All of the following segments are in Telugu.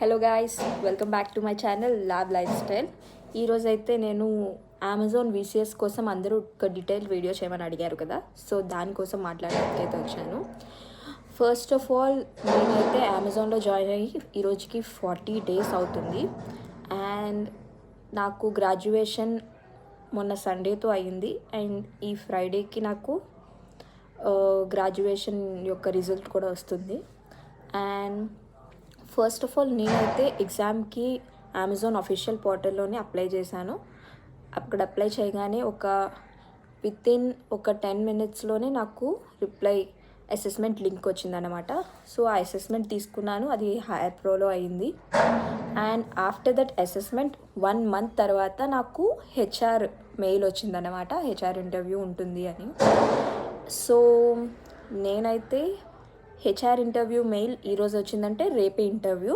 Hello guys, welcome back to my channel lab life style. ఈరోజు అయితే నేను అమెజాన్ విసిఎస్ కోసం అందరూ ఒక డీటెయిల్ వీడియో చేయమని అడిగారు కదా, సో దానికోసం మాట్లాడడానికి అయితే వచ్చాను. ఫస్ట్ ఆఫ్ ఆల్, నేనైతే అమెజాన్లో జాయిన్ అయ్యి ఈరోజుకి 40 days అవుతుంది. అండ్ నాకు గ్రాడ్యుయేషన్ మొన్న సండేతో అయ్యింది. అండ్ ఈ ఫ్రైడేకి నాకు గ్రాడ్యుయేషన్ యొక్క రిజల్ట్ కూడా వస్తుంది. అండ్ ఫస్ట్ ఆఫ్ ఆల్, నేనైతే ఎగ్జామ్కి అమెజాన్ అఫీషియల్ పోర్టల్లోనే అప్లై చేశాను. అక్కడ అప్లై చేయగానే వితిన్ ఒక 10 minutesలోనే నాకు రిప్లై అసెస్మెంట్ లింక్ వచ్చిందనమాట. సో ఆ అసెస్మెంట్ తీసుకున్నాను, అది హైర్ ప్రోలో అయింది. And after that assessment 1 month తర్వాత నాకు హెచ్ఆర్ మెయిల్ వచ్చిందనమాట, హెచ్ఆర్ ఇంటర్వ్యూ ఉంటుంది అని. సో నేనైతే హెచ్ఆర్ ఇంటర్వ్యూ మెయిల్ ఈరోజు వచ్చిందంటే రేపే ఇంటర్వ్యూ.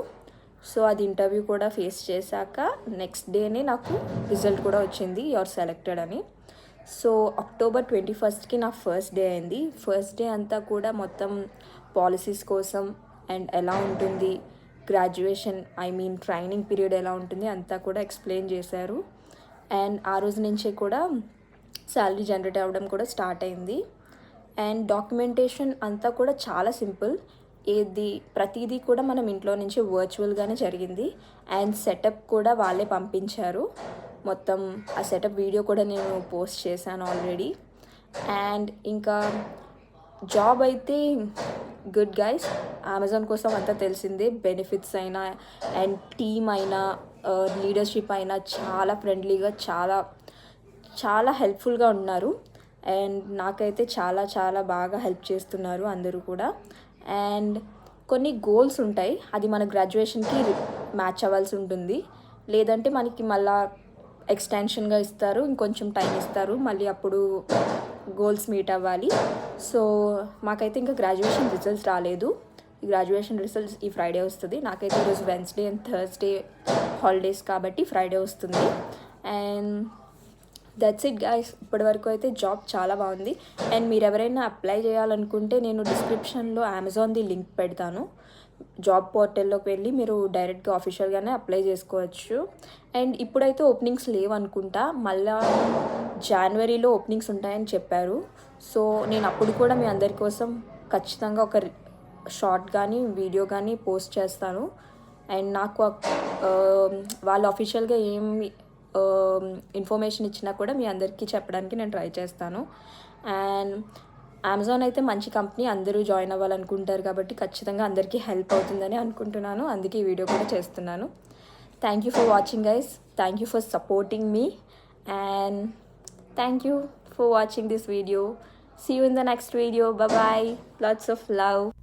సో అది ఇంటర్వ్యూ కూడా ఫేస్ చేశాక నెక్స్ట్ డేనే నాకు రిజల్ట్ కూడా వచ్చింది, యూఆర్ సెలెక్టెడ్ అని. సో October 21st నా ఫస్ట్ డే అయింది. ఫస్ట్ డే అంతా కూడా మొత్తం పాలసీస్ కోసం అండ్ ఎలా ఉంటుంది గ్రాడ్యుయేషన్, ట్రైనింగ్ పీరియడ్ ఎలా ఉంటుంది అంతా కూడా ఎక్స్ప్లెయిన్ చేశారు. అండ్ ఆ రోజు నుంచే కూడా శాలరీ జనరేట్ అవ్వడం కూడా స్టార్ట్ అయింది. అండ్ డాక్యుమెంటేషన్ అంతా కూడా చాలా సింపుల్. ప్రతిదీ కూడా మనం ఇంట్లో నుంచి వర్చువల్గానే జరిగింది. అండ్ సెటప్ కూడా వాళ్ళే పంపించారు. మొత్తం ఆ సెటప్ వీడియో కూడా నేను పోస్ట్ చేశాను ఆల్రెడీ. అండ్ ఇంకా జాబ్ అయితే గుడ్ గైస్, అమెజాన్ కోసం అంతా తెలిసిందే. బెనిఫిట్స్ అయినా అండ్ టీమ్ అయినా లీడర్షిప్ అయినా చాలా ఫ్రెండ్లీగా, చాలా చాలా హెల్ప్ఫుల్గా ఉన్నారు. అండ్ నాకైతే చాలా చాలా బాగా హెల్ప్ చేస్తున్నారు అందరూ కూడా. అండ్ కొన్ని గోల్స్ ఉంటాయి, అది మన గ్రాడ్యుయేషన్కి మ్యాచ్ అవ్వాల్సి ఉంటుంది. లేదంటే మనకి మళ్ళీ ఎక్స్టెన్షన్గా ఇస్తారు, ఇంకొంచెం టైం ఇస్తారు, మళ్ళీ అప్పుడు గోల్స్ మీట్ అవ్వాలి. సో మాకైతే ఇంకా గ్రాడ్యుయేషన్ రిజల్ట్స్ రాలేదు. ఈ గ్రాడ్యుయేషన్ రిజల్ట్స్ ఈ ఫ్రైడే వస్తుంది. నాకైతే ఈరోజు వెన్స్డే అండ్ థర్స్డే హాలిడేస్ కాబట్టి ఫ్రైడే వస్తుంది. And that's it guys. ఇప్పటివరకు అయితే జాబ్ చాలా బాగుంది. అండ్ మీరు ఎవరైనా అప్లై చేయాలనుకుంటే నేను డిస్క్రిప్షన్లో అమెజాన్ది లింక్ పెడతాను. జాబ్ పోర్టల్లోకి వెళ్ళి మీరు డైరెక్ట్గా ఆఫీషియల్గానే అప్లై చేసుకోవచ్చు. అండ్ ఇప్పుడైతే ఓపెనింగ్స్ లేవనుకుంటా, మళ్ళీ జనవరిలో ఓపెనింగ్స్ ఉంటాయని చెప్పారు. సో నేను అప్పుడు కూడా మీ అందరి కోసం ఖచ్చితంగా ఒక షార్ట్ కానీ వీడియో కానీ పోస్ట్ చేస్తాను. అండ్ నాకు వాళ్ళు అఫీషియల్గా ఏమి ఇన్ఫర్మేషన్ ఇచ్చినా కూడా మీ అందరికీ చెప్పడానికి నేను ట్రై చేస్తాను. అండ్ అమెజాన్ అయితే మంచి కంపెనీ, అందరూ జాయిన్ అవ్వాలనుకుంటారు కాబట్టి ఖచ్చితంగా అందరికీ హెల్ప్ అవుతుందని అనుకుంటున్నాను. అందుకే ఈ వీడియో కూడా చేస్తున్నాను. Thank you for watching guys, thank you for supporting me, and thank you for watching this video. See you in the next video. Bye bye. Lots of love.